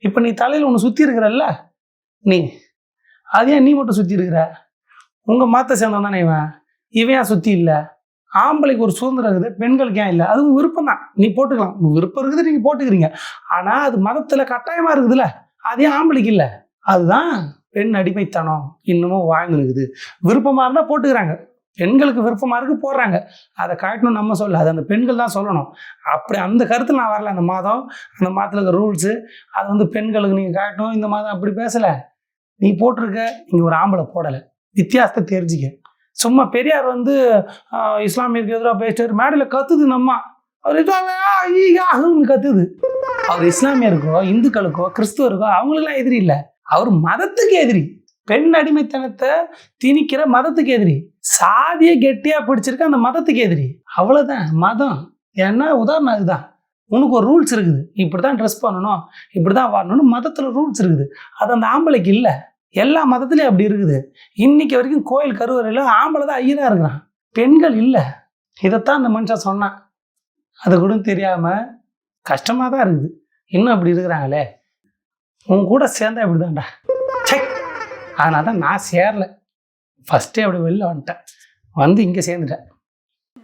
[SPEAKER 1] இப்போ நீ தலையில் ஒன்று சுற்றி இருக்கிறல்ல, நீ அது ஏன் நீ மட்டும் சுற்றி இருக்கிற? உங்கள் மாற்ற சேர்ந்தவன் தானே இவன் ஏன் சுற்றி இல்லை? ஆம்பளைக்கு ஒரு சுதந்திரம் இருக்குது, பெண்களுக்கு ஏன் இல்லை? அதுவும் விருப்பம் தான், நீ போட்டுக்கலாம். விருப்பம் இருக்குது, நீங்கள் போட்டுக்கிறீங்க. ஆனால் அது மதத்தில் கட்டாயமாக இருக்குதுல்ல, அதே ஆம்பளைக்கு இல்லை. அதுதான் பெண் அடிமைத்தனம் இன்னமும் வாழ்ந்து இருக்குது. விருப்பமாக இருந்தால் போட்டுக்கிறாங்க, பெண்களுக்கு விருப்பமாக இருக்கு போடுறாங்க. அதை காட்டணும் நம்ம சொல்ல, அது அந்த பெண்கள் தான் சொல்லணும். அப்படி அந்த கருத்தில் நான் வரல. அந்த மாதத்தில் இருக்க ரூல்ஸு அது வந்து பெண்களுக்கு நீங்கள் காட்டணும். இந்த மாதம் அப்படி பேசலை, நீ போட்டிருக்க, இங்கே ஒரு ஆம்பளை போடலை. வித்தியாசத்தை தெரிஞ்சுக்க. சும்மா பெரியார் வந்து இஸ்லாமியருக்கு எதிராக பேசிட்டார், மேடையில் கத்துது நம்ம, அவர் கத்துது. அவர் இஸ்லாமியருக்கோ இந்துக்களுக்கோ கிறிஸ்துவருக்கோ அவங்களுக்கெல்லாம் எதிரி இல்லை, அவர் மதத்துக்கு எதிரி. பெண் அடிமைத்தனத்தை திணிக்கிற மதத்துக்கு எதிரி. சாதியை கெட்டியாக பிடிச்சிருக்க அந்த மதத்துக்கு எதிரி. அவ்வளோதான் மதம். ஏன்னா உதாரணம் அதுதான். உனக்கு ஒரு ரூல்ஸ் இருக்குது, இப்படி தான் ட்ரெஸ் பண்ணணும், இப்படி தான் வரணும்னு மதத்தில் ரூல்ஸ் இருக்குது. அது அந்த ஆம்பளைக்கு இல்லை. எல்லா மதத்துலேயும் அப்படி இருக்குது. இன்னைக்கு வரைக்கும் கோயில் கருவறையில் ஆம்பளை தான் ஐயராக இருக்கிறான், பெண்கள் இல்லை. இதைத்தான் அந்த மனுஷன் சொன்னான். அது கூட தெரியாமல் கஷ்டமாக தான் இருக்குது. இன்னும் அப்படி இருக்கிறாங்களே. உன் கூட சேர்ந்தா இப்படி தான்டா. அதனால தான் நான் சேரல. ஃபஸ்ட்டே அப்படி வெளில வந்துட்டேன், வந்து இங்கே சேர்ந்துட்டேன்.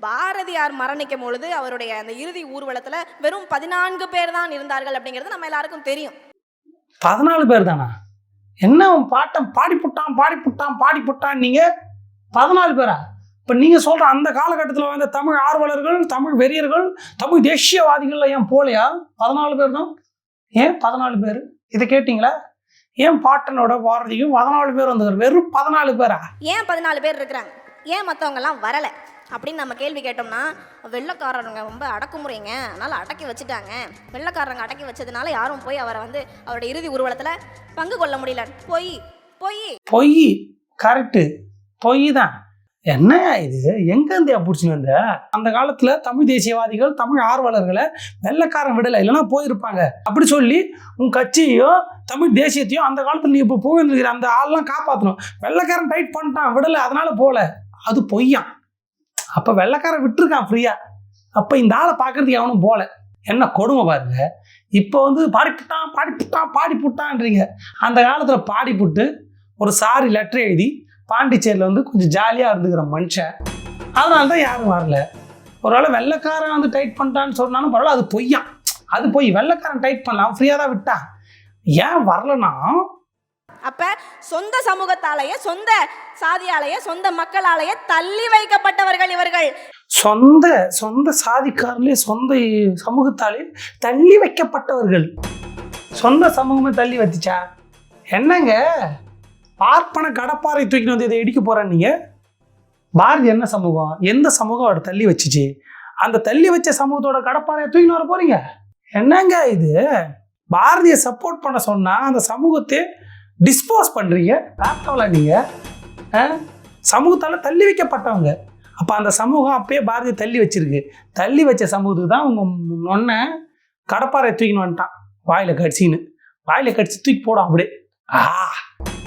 [SPEAKER 3] பாரதியார் மரணிக்கும் பொழுது அவருடைய அந்த இறுதி ஊர்வலத்தில் வெறும் 14 பேர் தான் இருந்தார்கள் அப்படிங்கிறது நம்ம எல்லாருக்கும் தெரியும்.
[SPEAKER 1] 14 பேர் தானா? என்ன உன் பாட்டம் பாடிப்புட்டான் நீங்கள் 14 பேரா? இப்போ நீங்கள் சொல்கிற அந்த காலகட்டத்தில் வந்த தமிழ் ஆர்வலர்கள், தமிழ் வெறியர்கள், தமிழ் தேசியவாதிகள் ஏன் போலையா? 14 பேர் தான். ஏன் 14 பேர்? இதை கேட்டிங்களா? ஏன் பாட்டனோட பாரதியும் 14 பேர் வந்தது, வெறும் 14 பேரா?
[SPEAKER 3] ஏன் 14 பேர் இருக்கிறாங்க, ஏன் மற்றவங்கெல்லாம் வரலை அப்படின்னு நம்ம கேள்வி கேட்டோம்னா, வெள்ளைக்காரங்க ரொம்ப அடக்குமுறைங்க, அதனால் அடக்கி வச்சுட்டாங்க. வெள்ளைக்காரங்க அடக்கி வச்சதுனால யாரும் போய் அவரை வந்து அவருடைய இறுதி ஊர்வலத்தில் பங்கு கொள்ள முடியல. பொய்.
[SPEAKER 1] கரெக்டு, பொய் தான். என்ன இது, எங்கேருந்து பிடிச்சின்னு வந்த? அந்த காலத்தில் தமிழ் தேசியவாதிகள், தமிழ் ஆர்வலர்களை வெள்ளைக்காரன் விடலை, இல்லைன்னா போயிருப்பாங்க. அப்படி சொல்லி உன் கட்சியையும் தமிழ் தேசியத்தையும் அந்த காலத்தில் நீ இப்போ போயிருந்துருக்கிற அந்த ஆள்லாம் காப்பாற்றணும். வெள்ளைக்காரன் டைட் பண்ணிட்டான், விடலை, அதனால போகல. அது பொய்யான். அப்போ வெள்ளைக்காரன் விட்டுருக்கான் ஃப்ரீயாக. அப்போ இந்த ஆளை பார்க்கறதுக்கு அவனும் போகல. என்ன கொடுமை பாருங்க. இப்போ வந்து பாடிப்புட்டான்றீங்க. அந்த காலத்தில் பாடிப்புட்டு ஒரு சாரி லெட்டர் எழுதி பாண்டிச்சேரியில் வந்து கொஞ்சம் ஜாலியாக இருந்துக்கிற மனுஷன். அதனால தான் யாரும் வரல. ஒரு வேளை வெள்ளைக்காரன் வந்து டைட் பண்ணிட்டான்னு சொன்னாலும் பரவாயில்ல, அது பொய்யான். அது போய் வெள்ளைக்காரன் டைட் பண்ணலாம், ஃப்ரீயாக தான் விட்டான். ஏன் வரலன்னா,
[SPEAKER 3] அப்ப சொந்த சமூகத்தாலேயே, சொந்த சாதியாலேயே, சொந்த மக்களாலேயே தள்ளி வைக்கப்பட்டவர்கள் இவர்கள்.
[SPEAKER 1] சொந்த சாதிக்காரர்களே, சொந்த சமூகத்தாலே தள்ளி வைக்கப்பட்டவர்கள். சொந்த சமூகமே தள்ளி வச்சுச்சா? என்னங்க பார்ப்பன கடப்பாறை தூக்கிட்டு வந்து இதை இடிக்க போகிறேன் நீங்கள்? பாரதி என்ன சமூகம், எந்த சமூகம் அவரை தள்ளி வச்சுச்சு, அந்த தள்ளி வச்ச சமூகத்தோட கடப்பாறையை தூக்கின்னு வர போறீங்க? என்னங்க இது? பாரதியை சப்போர்ட் பண்ண சொன்னா அந்த சமூகத்தை டிஸ்போஸ் பண்றீங்க. காட்டவல நீங்க சமூகத்தால தள்ளி வைக்கப்பட்டவங்க. அப்ப அந்த சமூகம் அப்பயே பாரதியை தள்ளி வச்சிருக்கு. தள்ளி வச்ச சமூகத்துக்கு தான் உங்க நொன்ன கடப்பாறை தூக்கின்னு வந்துட்டான். வாயில கடிச்சு தூக்கி போடும் அப்படியே.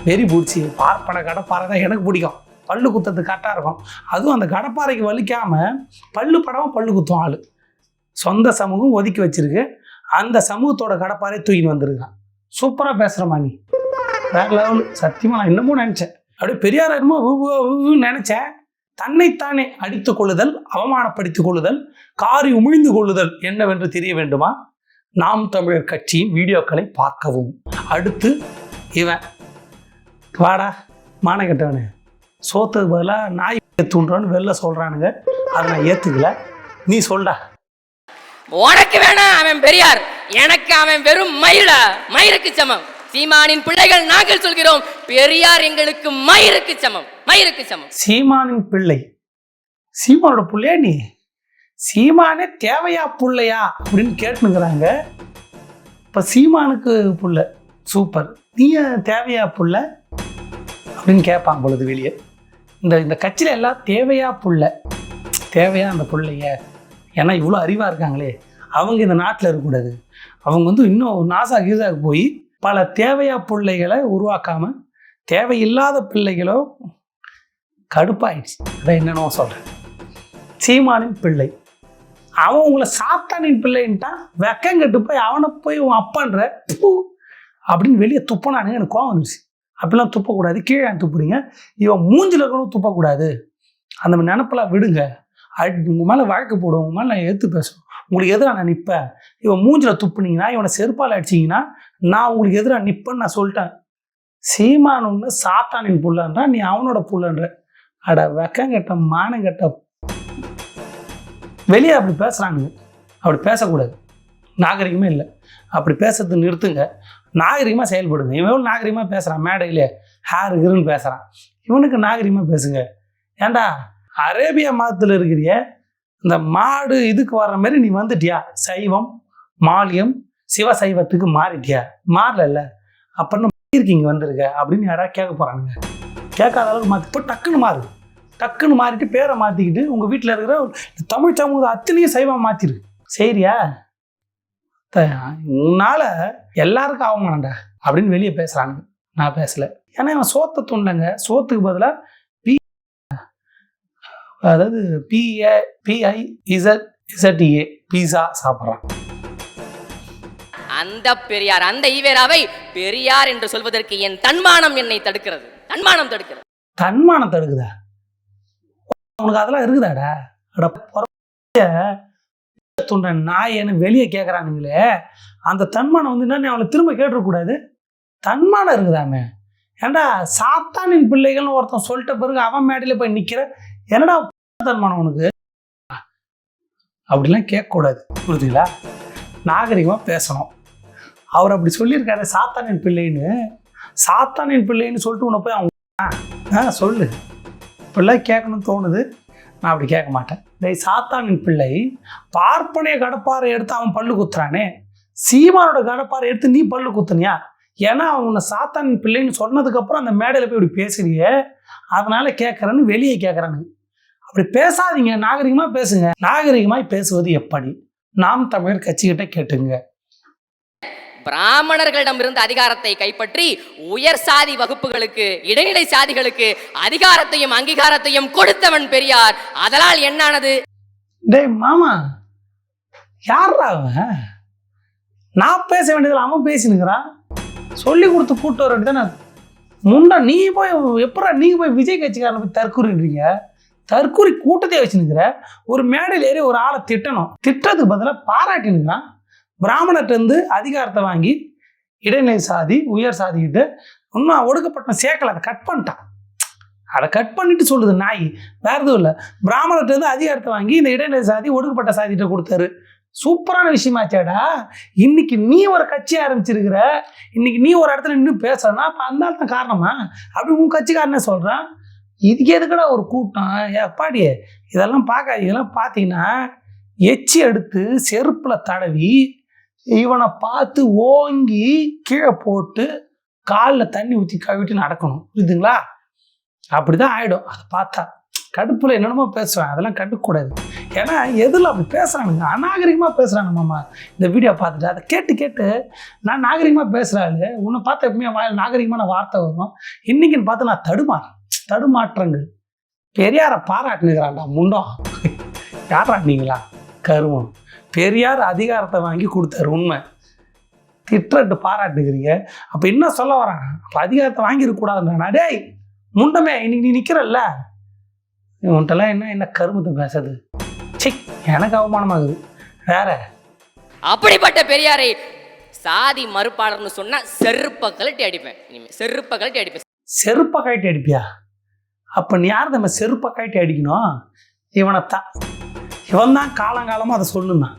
[SPEAKER 1] வெறி பிடிச்சி பார்ப்பன கடப்பாறை தான் எனக்கு பிடிக்கும். பல்லு குத்துறது கரெக்டாக இருக்கும். அதுவும் அந்த கடப்பாறைக்கு வலிக்காம பல்லு படாமல் பல்லு குத்தும் ஆள். சொந்த சமூகம் ஒதுக்கி வச்சிருக்கு. அந்த சமூகத்தோட கடப்பாறை தூக்கின்னு வந்துருக்கான். சூப்பராக பேசுகிறமா நீ, வேற லெவல். சத்தியமாக நான் இன்னமும் நினச்சேன், அப்படியே பெரியார் என்னமோ நினச்சேன். தன்னைத்தானே அடித்துக் கொள்ளுதல், அவமானப்படுத்திக் கொள்ளுதல், காரி உமிழ்ந்து கொள்ளுதல் என்னவென்று தெரிய வேண்டுமா? நாம் தமிழர் கட்சியின் வீடியோக்களை பார்க்கவும். அடுத்து இவன் வாடா மானகட்டவனு, சோத்துக்கு பதிலாக நாய் தூண்டுறான்னு வெளில சொல்றானுங்க. அதை நான் ஏத்துக்கல. நீ சொல்டா.
[SPEAKER 5] உனக்கு வேணா அவன் பெரியார், எனக்கு அவன் வெறும் மயிருக்கு சமம். சீமானின் பிள்ளைகள் நாங்கள் சொல்கிறோம், பெரியார் எங்களுக்கு மயிருக்கு சமம்.
[SPEAKER 1] சீமானின் பிள்ளை, சீமானோட புள்ளையா நீ? சீமானே தேவையா புள்ளையா அப்படின்னு கேட்டுனுங்கிறாங்க. இப்ப சீமானுக்கு புள்ள சூப்பர், நீ தேவையா புள்ள அப்படின்னு கேட்பாங்க பொழுது வெளியே. இந்த கட்சியில எல்லாம் தேவையா புள்ள, தேவையா அந்த புள்ளைய. ஏன்னா இவ்வளோ அறிவாக இருக்காங்களே, அவங்க இந்த நாட்டில் இருக்கக்கூடாது. அவங்க இன்னும் நாசா கீசாக்கு போய் பல தேவையா பிள்ளைகளை உருவாக்காமல் தேவையில்லாத பிள்ளைகளோ கடுப்பாயிடுச்சு. அதான் என்னென்னோ சொல்கிறேன். சீமானின் பிள்ளை, அவன் உங்களை சாத்தானின் பிள்ளைன்ட்டான். வெக்கங்கட்டு போய் அவனை போய் உன் அப்பன்ற அப்படின்னு வெளியே துப்பினானுங்க. எனக்கு கோவம் வந்துருச்சு. அப்படிலாம் துப்பக்கூடாது, கீழே துப்புறீங்க. இவன் மூஞ்சில் இருக்கணும் துப்பக்கூடாது. அந்த நினப்பெல்லாம் விடுங்க. உங்கள் மேலே வழக்கு போடுவோம், உங்கள் மேலே நான் எடுத்து பேசுவேன். உங்களுக்கு எதிராக நான் நிற்பேன். இவன் மூஞ்சில் துப்புனீங்கன்னா, இவனை செருப்பால் அடிச்சிங்கன்னா நான் உங்களுக்கு எதிராக நிற்பேன்னு நான் சொல்லிட்டேன். சீமானு சாத்தானின் புள்ளன்றா, நீ அவனோட புள்ளன்ற. அட வெக்கங்கட்ட மானங்கட்ட. வெளியே அப்படி பேசுகிறாங்க. அப்படி பேசக்கூடாது, நாகரிகமே இல்லை. அப்படி பேசுறது நிறுத்துங்க, நாகரிகமாக செயல்படுங்க. இவன் எவ்வளோ நாகரிகமாக பேசுகிறான், மேடையிலே ஹேர் இருக்குன்னு பேசுகிறான். இவனுக்கு நாகரிகமாக பேசுங்க. ஏண்டா அரேபியா மதத்தில் இருக்கிறிய இந்த மாடு இதுக்கு வர்ற மாதிரி நீ வந்துட்டியா? சைவம் மாலியம் சிவசைவத்துக்கு மாறிட்டியா? மாறல. அப்புறம் இருக்கீங்க வந்திருக்க அப்படின்னு யாராவது கேட்க போகிறானுங்க. கேட்காத அளவுக்கு மாற்றி இப்போ டக்குன்னு மாறிட்டு பேரை மாற்றிக்கிட்டு உங்கள் வீட்டில் இருக்கிற தமிழ் சமூகம் அத்தனையும் சைவம் மாற்றிருக்கு. சரியா? உன்னால எல்லாருக்கும் அவமானண்டா அப்படின்னு வெளியே பேசுகிறானுங்க. நான் பேசலை. ஏன்னா இவன் சோத்தை துண்டங்க. சோத்துக்கு பதிலாக அதாவது PIZZA பீஸா சாப்பிட்றான்.
[SPEAKER 5] அந்த பெரியார், அந்த ஈவேராவை பெரியார் என்று சொல்வதற்கு என் தன்மானம் என்னை தடுக்கிறது. தன்மானம்
[SPEAKER 1] தடுக்குதா? உனக்கு அதெல்லாம் இருக்குதாடா? துண்ட நாயன்னு வெளியே கேட்குறானுங்களே, அந்த தன்மானம் என்ன அவனை திரும்ப கேட்டுறக்கூடாது? தன்மானம் இருக்குதாமே. ஏண்டா சாத்தானின் பிள்ளைகள்னு ஒருத்தன் சொல்லிட்ட பிறகு அவன் மேடையில் போய் நிற்கிற, என்னடா தன்மானம் உனக்கு? அப்படிலாம் கேட்கக்கூடாது, புரிஞ்சுங்களா? நாகரிகமாக பேசணும். அவர் அப்படி சொல்லியிருக்காரு, சாத்தானின் பிள்ளைன்னு சொல்லிட்டு உன்னை போய் அவங்க சொல்லு. இப்படிலாம் கேட்கணும்னு தோணுது. நான் அப்படி கேட்க மாட்டேன். டேய் சாத்தானின் பிள்ளை, பார்ப்பனைய கடப்பாறை எடுத்து அவன் பல்லு குத்துறானே, சீமானோட கடப்பாறை எடுத்து நீ பல்லு குத்துனியா? ஏன்னா அவனை சாத்தானின் பிள்ளைன்னு சொன்னதுக்கப்புறம் அந்த மேடையில் போய் இப்படி பேசுறியே, அதனால கேட்குறேன்னு வெளியே கேட்குறானுங்க. அப்படி பேசாதீங்க, நாகரிகமாக பேசுங்க. நாகரிகமாய் பேசுவது எப்படி? நாம் தமிழர் கட்சிகிட்ட கேட்டுங்க.
[SPEAKER 5] பிராமணர்களிடம் இருந்து அதிகாரத்தை கைப்பற்றி உயர் சாதி வகுப்புகளுக்கு, இடைநிலை சாதிகளுக்கு அதிகாரத்தையும் அங்கீகாரத்தையும் கொடுத்தவன் பெரியார். அதனால் என்னானது?
[SPEAKER 1] டேய் மாமா, யாரா அவன்? நான் பேச வேண்டியதில் அவன் பேசினுக்கிறான். சொல்லி கொடுத்து கூட்டு வர வேண்டியதானே. முண்டா நீ போய் எப்படா நீங்க போய் விஜய் கட்சிக்காரனை போய் தற்கூறிடுறீங்க? தற்கூறி கூட்டத்தை வச்சுனுக்கிற. ஒரு மேடையில் ஏறி ஒரு ஆளை திட்டணும், திட்டத்துக்கு பதிலாக பாராட்டினுக்கிறான். பிராமணர்கிட்ட அதிகாரத்தை வாங்கி இடைநிலை சாதி உயர் சாதிக்கிட்டு இன்னும் ஒடுக்கப்பட்ட சேர்க்கல, அதை கட் பண்ணிட்டான். அதை கட் பண்ணிட்டு சொல்லுது நாய், வேற எதுவும் இல்லை. பிராமணர்கிட்ட அதிகாரத்தை வாங்கி இந்த இடைநிலை சாதி ஒடுக்கப்பட்ட சாதிகிட்ட கொடுத்தாரு. சூப்பரான விஷயமாச்சாடா. இன்னைக்கு நீ ஒரு கட்சி ஆரம்பிச்சிருக்கிற, இன்னைக்கு நீ ஒரு இடத்துல நின்று பேசுறனா, அப்போ அந்த தான் காரணமா? அப்படி உன் கட்சிக்காரனே சொல்றான். இதுக்கு எதுக்கடா ஒரு கூட்டம் அப்பாடி இதெல்லாம் இதெல்லாம் பார்த்தீங்கன்னா எச்சி எடுத்து செருப்பில் தடவி இவனை பார்த்து ஓங்கி கீழே போட்டு காலில் தண்ணி ஊற்றி கவிட்டு நடக்கணும், புரியுதுங்களா? அப்படிதான் ஆகிடும். அதை பார்த்தா கடுப்பில் என்னென்னமோ பேசுவேன், அதெல்லாம் கண்டுக்கூடாது. ஏன்னா எதில் அப்படி பேசுகிறானுங்க, அநாகரிகமாக பேசுகிறாங்க மாமா. இந்த வீடியோ பார்த்துட்டு அதை கேட்டு நான் நாகரிகமாக பேசுகிறாள், உன்னை பார்த்த எப்பவுமே வாயில் நாகரிகமான வார்த்தை வரும். இன்றைக்கின்னு பார்த்து நான் தடுமாற்றங்கள். பெரியாரை பாராட்டுனுங்கிறான்டா முண்டம். யாராட்டினீங்களா கருவம்? பெரியார் அதிகாரத்தை வாங்கி கொடுத்தாரு, உண்மை. திட்டட்டு பாராட்டுக்கிறீங்க. அப்போ என்ன சொல்ல வராங்க? அப்போ அதிகாரத்தை வாங்கிடக்கூடாதுன்றா. டேய் முண்டமே, இன்னைக்கு நீ நிற்கிறல்ல, உன்ட்டெல்லாம் என்ன கருமத்தை பேசுறது? சே, எனக்கு அவமானமாகுது. வேற
[SPEAKER 5] அப்படிப்பட்ட பெரியாரை சாதி மறுப்பாளர்னு சொன்னா செருப்பை கழட்டி அடிப்பேன். செருப்பை கழட்டி அடிப்பேன்.
[SPEAKER 1] செருப்பை கழட்டி அடிப்பியா? அப்போ நீ யார் நம்ம செருப்பை கழட்டி அடிக்கணும்? இவனைத்தான். இவன் தான் காலங்காலமாக அதை சொல்லுந்தான்.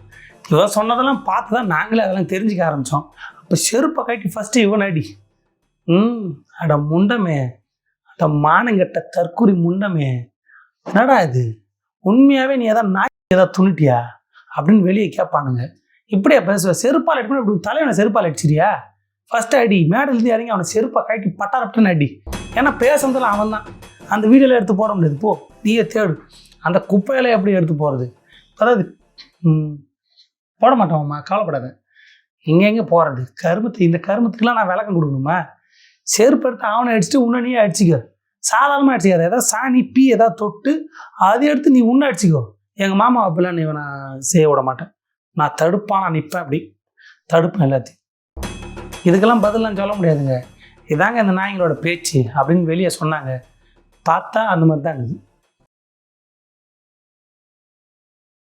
[SPEAKER 1] இவன் சொன்னதெல்லாம் பார்த்து தான் நாங்களே அதெல்லாம் தெரிஞ்சுக்க ஆரம்பித்தோம். அப்போ செருப்பை கழட்டி ஃபஸ்ட்டு இவன் அடி. அட முண்டமே, அட மானங்கட்ட தற்குறி முண்டமே, என்னடா இது? உண்மையாகவே நீ எதாவது துணிட்டியா அப்படின்னு வெளியே கேட்பானுங்க. இப்படியா பேசுவ? செருப்பால் அடிக்கணும், இப்படி தலைவனை செருப்பால் அடிச்சிரியா? ஃபஸ்ட்டு அடி, மேடலேருந்து இறங்கி அவனை செருப்பை கழட்டி பட்டாரப்பட்டுன்னு அடி. ஏன்னா பேசுறதுல அவன் தான். அந்த வீடியோவில் எடுத்து போட முடியாது. போ, நீயே தேடு. அந்த குப்பையில எப்படி எடுத்து போகிறது? அதாவது போட மாட்டோம்மா, கவலைப்படாத. எங்கே போகிறது? இந்த கருமத்துக்கெல்லாம் நான் விளக்கம் கொடுக்கணுமா? செருப்பு எடுத்து அவனை அடிச்சுட்டு உன்னை நீயே அடிச்சிக்க. சாதாரணமாக அடிச்சிக்காது. ஏதாவது சாணி பீ ஏதாவது தொட்டு அதை எடுத்து நீ உன்னை அடிச்சிக்கோ. எங்கள் மாமா அப்பெல்லாம் நீ நான் செய்ய விட மாட்டேன். நான் தடுப்பான், நான் நிற்பேன், அப்படி தடுப்பேன் எல்லாத்தையும். இதுக்கெல்லாம் பதிலாம் சொல்ல முடியாதுங்க. இதாங்க இந்த நாய்களோட பேச்சு அப்படின்னு வெளியே சொன்னாங்க. பார்த்தா அந்த மாதிரி தான் இருக்குது.